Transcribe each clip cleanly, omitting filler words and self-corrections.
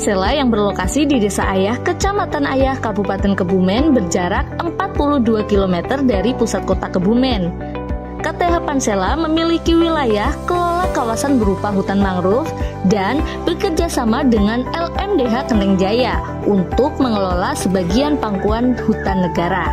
Pansela yang berlokasi di Desa Ayah, Kecamatan Ayah, Kabupaten Kebumen berjarak 42 km dari pusat kota Kebumen. KTH Pansela memiliki wilayah kelola kawasan berupa hutan mangrove dan bekerja sama dengan LMDH Kendeng Jaya untuk mengelola sebagian pangkuan hutan negara.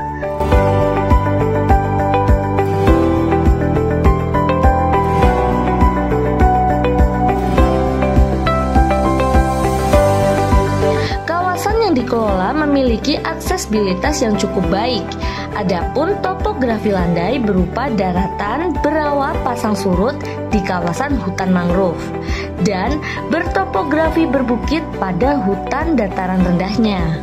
Dikelola memiliki aksesibilitas yang cukup baik. Adapun topografi landai berupa daratan, berawa, pasang surut di kawasan hutan mangrove dan bertopografi berbukit pada hutan dataran rendahnya.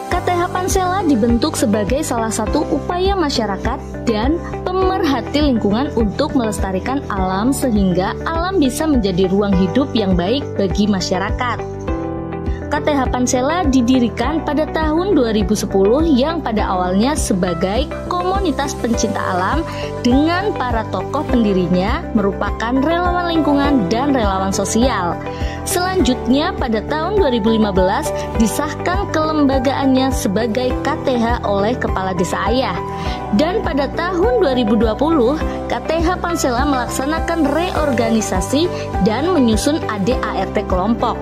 KTH Pansela dibentuk sebagai salah satu upaya masyarakat dan pemerhati lingkungan untuk melestarikan alam sehingga alam bisa menjadi ruang hidup yang baik bagi masyarakat. KTH Pansela didirikan pada tahun 2010 yang pada awalnya sebagai komunitas pencinta alam dengan para tokoh pendirinya merupakan relawan lingkungan dan relawan sosial. Selanjutnya pada tahun 2015 disahkan kelembagaannya sebagai KTH oleh Kepala Desa Ayah. Dan pada tahun 2020 KTH Pansela melaksanakan reorganisasi dan menyusun ADART kelompok.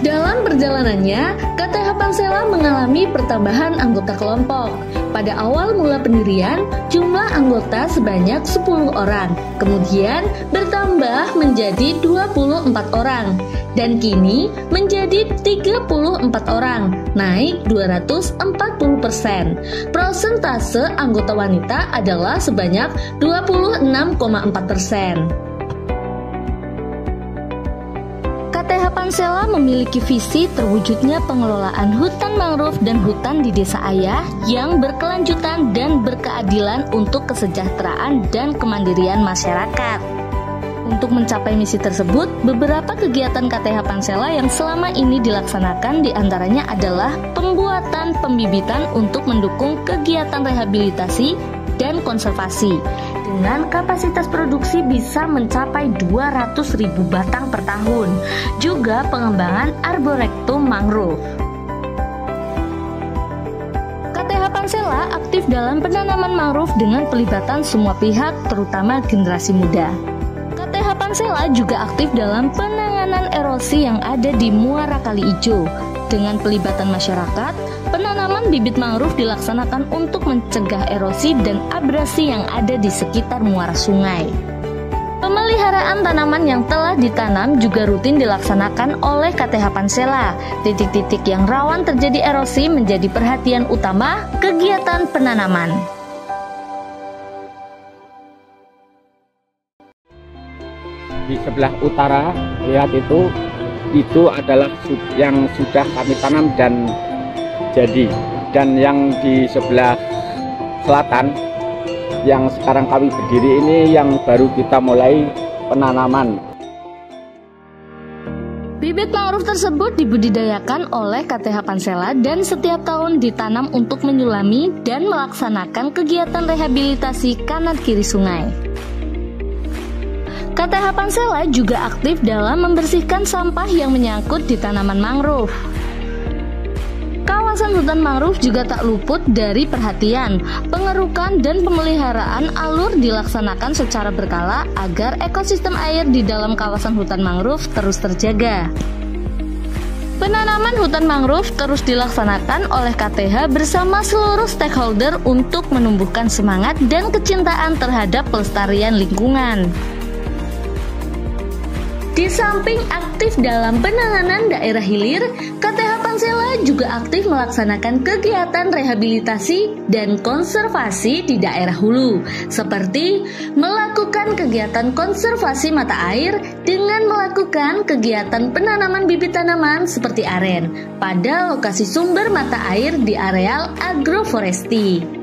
Dalam perjalanannya, KTH Pansela mengalami pertambahan anggota kelompok. Pada awal mula pendirian, jumlah anggota sebanyak 10 orang, kemudian bertambah menjadi 24 orang, dan kini menjadi 34 orang, naik 240%. Persentase anggota wanita adalah sebanyak 26,4%. KTH Pansela memiliki visi terwujudnya pengelolaan hutan mangrove dan hutan di Desa Ayah yang berkelanjutan dan berkeadilan untuk kesejahteraan dan kemandirian masyarakat. Untuk mencapai misi tersebut, beberapa kegiatan KTH Pansela yang selama ini dilaksanakan diantaranya adalah pembuatan pembibitan untuk mendukung kegiatan rehabilitasi dan konservasi dengan kapasitas produksi bisa mencapai 200.000 batang per tahun. Juga pengembangan arboretum mangrove. KTH Pansela aktif dalam penanaman mangrove dengan pelibatan semua pihak, terutama generasi muda. KTH Pansela juga aktif dalam penanganan erosi yang ada di Muara Kali Ijo. Dengan pelibatan masyarakat, penanaman bibit mangrove dilaksanakan untuk mencegah erosi dan abrasi yang ada di sekitar muara sungai. Pemeliharaan tanaman yang telah ditanam juga rutin dilaksanakan oleh KTH Pansela. Titik-titik yang rawan terjadi erosi menjadi perhatian utama kegiatan penanaman. Di sebelah utara, lihat itu adalah yang sudah kami tanam dan jadi, dan yang di sebelah selatan yang sekarang kami berdiri ini yang baru kita mulai penanaman. Bibit mangrove tersebut dibudidayakan oleh KTH Pansela dan setiap tahun ditanam untuk menyulami dan melaksanakan kegiatan rehabilitasi kanan kiri sungai. KTH Pansela juga aktif dalam membersihkan sampah yang menyangkut di tanaman mangrove. Kawasan hutan mangrove juga tak luput dari perhatian. Pengerukan dan pemeliharaan alur dilaksanakan secara berkala agar ekosistem air di dalam kawasan hutan mangrove terus terjaga. Penanaman hutan mangrove terus dilaksanakan oleh KTH bersama seluruh stakeholder untuk menumbuhkan semangat dan kecintaan terhadap pelestarian lingkungan. Di samping aktif dalam penanganan daerah hilir, KTH Pansela juga aktif melaksanakan kegiatan rehabilitasi dan konservasi di daerah hulu, seperti melakukan kegiatan konservasi mata air dengan melakukan kegiatan penanaman bibit tanaman seperti aren pada lokasi sumber mata air di areal agroforesti.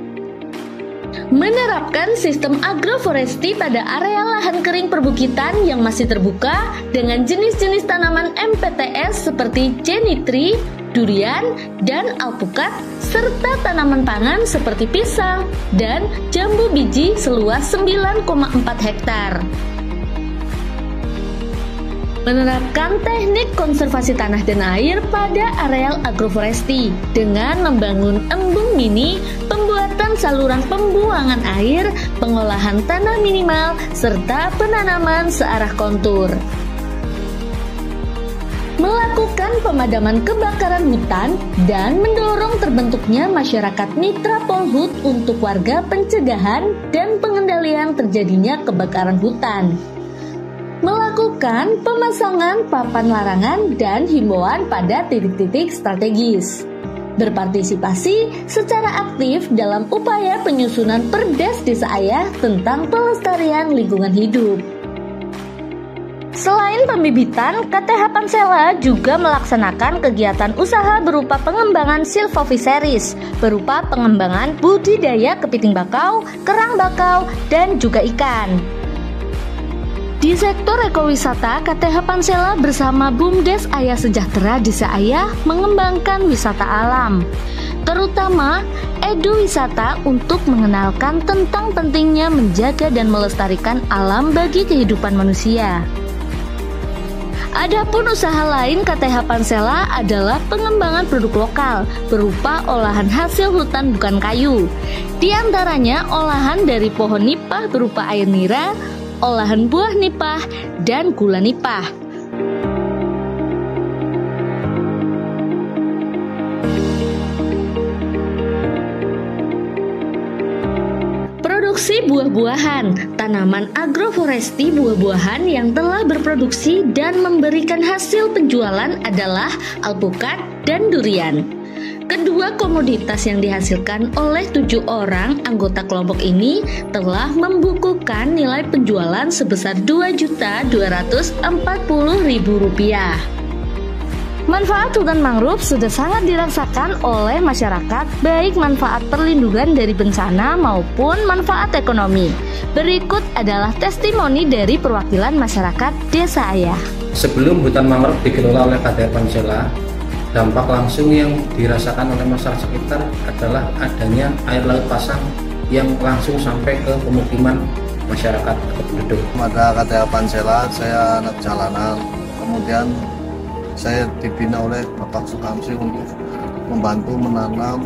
Menerapkan sistem agroforesti pada area lahan kering perbukitan yang masih terbuka dengan jenis-jenis tanaman MPTS seperti jenitri, durian, dan alpukat, serta tanaman pangan seperti pisang dan jambu biji seluas 9,4 hektar. menerapkan teknik konservasi tanah dan air pada areal agroforestry dengan membangun embung mini, pembuatan saluran pembuangan air, pengolahan tanah minimal, serta penanaman searah kontur. Melakukan pemadaman kebakaran hutan dan mendorong terbentuknya masyarakat mitra Polhut untuk warga pencegahan dan pengendalian terjadinya kebakaran hutan. Melakukan pemasangan papan larangan dan himbauan pada titik-titik strategis. Berpartisipasi secara aktif dalam upaya penyusunan Perdes Desa Ayah tentang pelestarian lingkungan hidup. Selain pembibitan, KTH Pansela juga melaksanakan kegiatan usaha berupa pengembangan silvofisheries, berupa pengembangan budidaya kepiting bakau, kerang bakau, dan juga ikan. Di sektor ekowisata, KTH Pansela bersama BUMDes Ayah Sejahtera Desa Ayah mengembangkan wisata alam, terutama eduwisata untuk mengenalkan tentang pentingnya menjaga dan melestarikan alam bagi kehidupan manusia. Adapun usaha lain KTH Pansela adalah pengembangan produk lokal berupa olahan hasil hutan bukan kayu. Di antaranya olahan dari pohon nipah berupa air nira, olahan buah nipah, dan gula nipah. Produksi buah-buahan, tanaman agroforestry buah-buahan yang telah berproduksi dan memberikan hasil penjualan adalah alpukat dan durian. Kedua komoditas yang dihasilkan oleh 7 orang anggota kelompok ini telah membukukan nilai penjualan sebesar Rp2.240.000. Manfaat hutan mangrove sudah sangat dirasakan oleh masyarakat, baik manfaat perlindungan dari bencana maupun manfaat ekonomi. Berikut adalah testimoni dari perwakilan masyarakat Desa Ayah. Sebelum hutan mangrove dikelola oleh KTH Pansela, dampak langsung yang dirasakan oleh masyarakat sekitar adalah adanya air laut pasang yang langsung sampai ke pemukiman masyarakat atau penduduk. Pada KTH Pansela, saya anak jalanan, kemudian saya dibina oleh Bapak Sukamsi untuk membantu menanam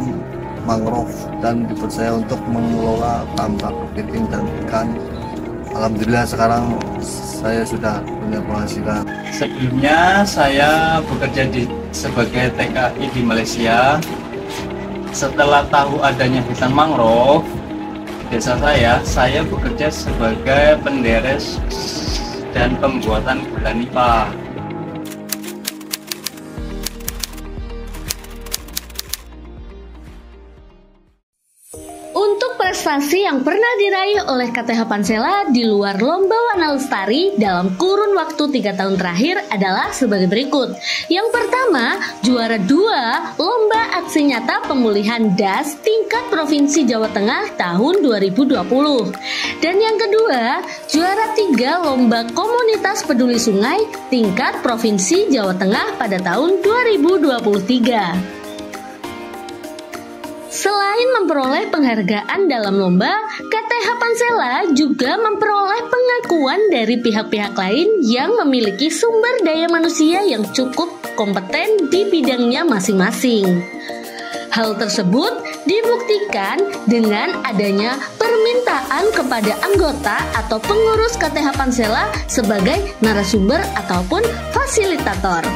mangrove dan dipercaya untuk mengelola tambak kepiting dan ikan. Alhamdulillah sekarang saya sudah punya penghasilan. Sebelumnya saya bekerja sebagai TKI di Malaysia. Setelah tahu adanya hutan mangrove di desa saya bekerja sebagai penderes dan pembuatan gula nipah. Untuk prestasi yang pernah diraih oleh KTH Pansela di luar Lomba Warna Lestari dalam kurun waktu 3 tahun terakhir adalah sebagai berikut. Yang pertama, juara 2 Lomba Aksi Nyata Pemulihan DAS tingkat Provinsi Jawa Tengah tahun 2020. Dan yang kedua, juara 3 Lomba Komunitas Peduli Sungai tingkat Provinsi Jawa Tengah pada tahun 2023. Selain memperoleh penghargaan dalam lomba, KTH Pansela juga memperoleh pengakuan dari pihak-pihak lain yang memiliki sumber daya manusia yang cukup kompeten di bidangnya masing-masing. Hal tersebut dibuktikan dengan adanya permintaan kepada anggota atau pengurus KTH Pansela sebagai narasumber ataupun fasilitator.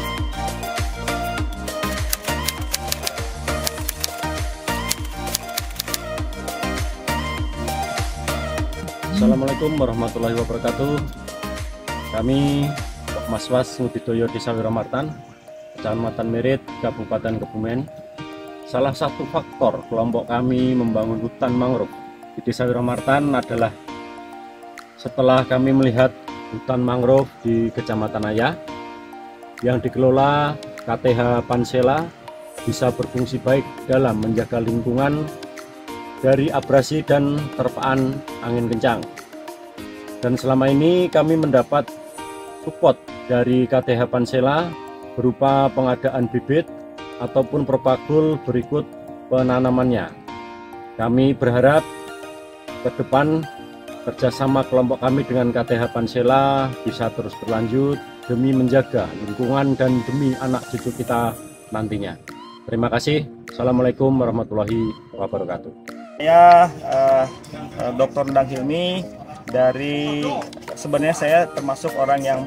Assalamualaikum warahmatullahi wabarakatuh. Kami Mas Was Ngudidoyo Desa Wiramartan, Kecamatan Merit, Kabupaten Kebumen. Salah satu faktor kelompok kami membangun hutan mangrove di Desa Wiramartan adalah setelah kami melihat hutan mangrove di Kecamatan Ayah yang dikelola KTH Pansela bisa berfungsi baik dalam menjaga lingkungan dari abrasi dan terpaan angin kencang. Dan selama ini kami mendapat support dari KTH Pansela berupa pengadaan bibit ataupun propagul berikut penanamannya. Kami berharap ke depan kerjasama kelompok kami dengan KTH Pansela bisa terus berlanjut demi menjaga lingkungan dan demi anak cucu kita nantinya. Terima kasih. Assalamualaikum warahmatullahi wabarakatuh. Saya Dr. Endang Hilmi sebenarnya saya termasuk orang yang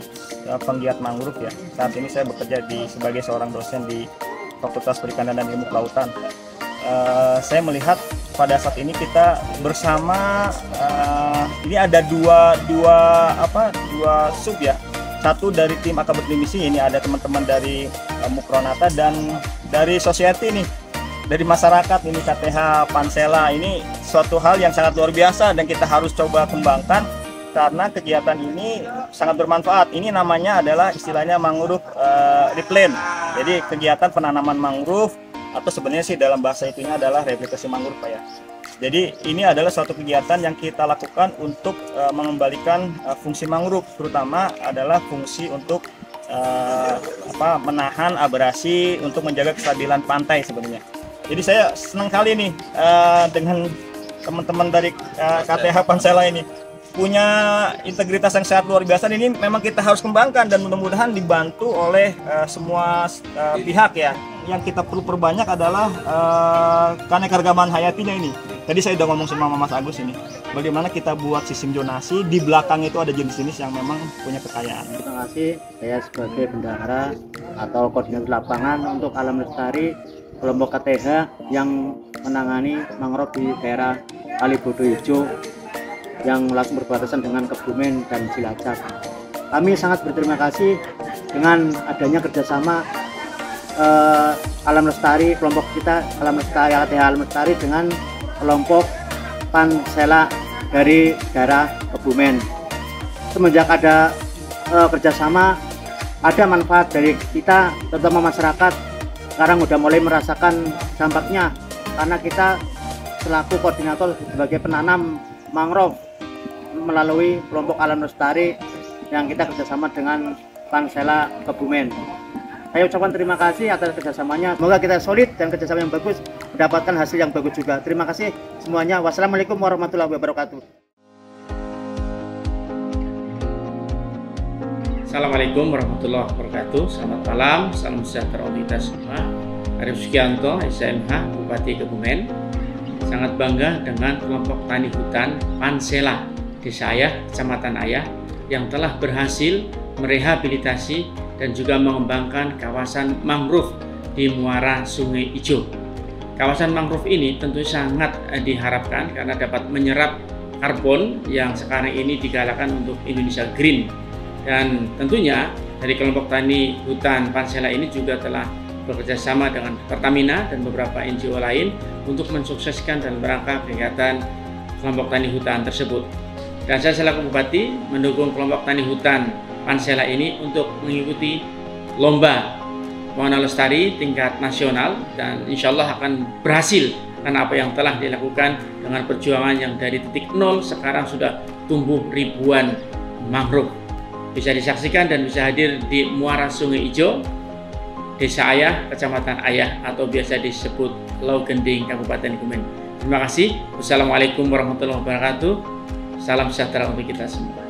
penggiat mangrove ya. Saat ini saya bekerja sebagai seorang dosen di Fakultas Perikanan dan Ilmu Kelautan. Saya melihat pada saat ini kita bersama ini ada dua sub ya. Satu dari tim Akademi Misi, ini ada teman-teman dari Mukronata dan dari society nih, dari masyarakat ini KTH Pansela. Ini suatu hal yang sangat luar biasa dan kita harus coba kembangkan karena kegiatan ini sangat bermanfaat. Ini namanya adalah istilahnya mangrove replant. Jadi kegiatan penanaman mangrove atau sebenarnya sih dalam bahasa itunya adalah replikasi mangrove Pak ya. Jadi ini adalah suatu kegiatan yang kita lakukan untuk mengembalikan fungsi mangrove, terutama adalah fungsi untuk menahan abrasi, untuk menjaga kestabilan pantai sebenarnya. Jadi saya senang kali nih dengan teman-teman dari KTH Pansela ini punya integritas yang sangat luar biasa. Ini memang kita harus kembangkan dan mudah-mudahan dibantu oleh semua pihak ya. Yang kita perlu perbanyak adalah keanekaragaman hayatinya ini. Tadi saya udah ngomong sama Mas Agus ini, bagaimana kita buat sistem zonasi, di belakang itu ada jenis-jenis yang memang punya kekayaan. Terima kasih, saya sebagai bendahara atau koordinator lapangan untuk alam lestari kelompok KTH yang menangani mangrove di daerah Kali Bodo Ijo yang langsung berbatasan dengan Kebumen dan Cilacap. Kami sangat berterima kasih dengan adanya kerjasama alam lestari, kelompok kita alam lestari, KTH Alam Lestari dengan kelompok Pansela dari daerah Kebumen. Semenjak ada kerjasama, ada manfaat dari kita, terutama masyarakat. Sekarang udah mulai merasakan dampaknya karena kita selaku koordinator sebagai penanam mangrove melalui kelompok alam lestari yang kita kerjasama dengan Pansela Kebumen. Saya ucapkan terima kasih atas kerjasamanya. Semoga kita solid dan kerjasama yang bagus, mendapatkan hasil yang bagus juga. Terima kasih semuanya. Wassalamualaikum warahmatullahi wabarakatuh. Assalamualaikum warahmatullahi wabarakatuh. Selamat malam, salam sejahtera untuk kita semua. Arif Sugianto, SMH, Bupati Kebumen. Sangat bangga dengan kelompok tani hutan Pansela Desa Ayah, Kecamatan Ayah, yang telah berhasil merehabilitasi dan juga mengembangkan kawasan mangrove di muara Sungai Ijo. Kawasan mangrove ini tentu sangat diharapkan karena dapat menyerap karbon yang sekarang ini digalakan untuk Indonesia Green. Dan tentunya dari kelompok tani hutan Pansela ini juga telah bekerja sama dengan Pertamina dan beberapa NGO lain untuk mensukseskan dalam rangka kegiatan kelompok tani hutan tersebut. Dan saya selaku Bupati mendukung kelompok tani hutan Pansela ini untuk mengikuti lomba Warna Lestari tingkat nasional dan insya Allah akan berhasil karena apa yang telah dilakukan dengan perjuangan yang dari titik nol sekarang sudah tumbuh ribuan mangrove. Bisa disaksikan dan bisa hadir di muara Sungai Ijo, Desa Ayah, Kecamatan Ayah atau biasa disebut Lau Gending, Kabupaten Kebumen. Terima kasih. Wassalamualaikum warahmatullahi wabarakatuh. Salam sejahtera untuk kita semua.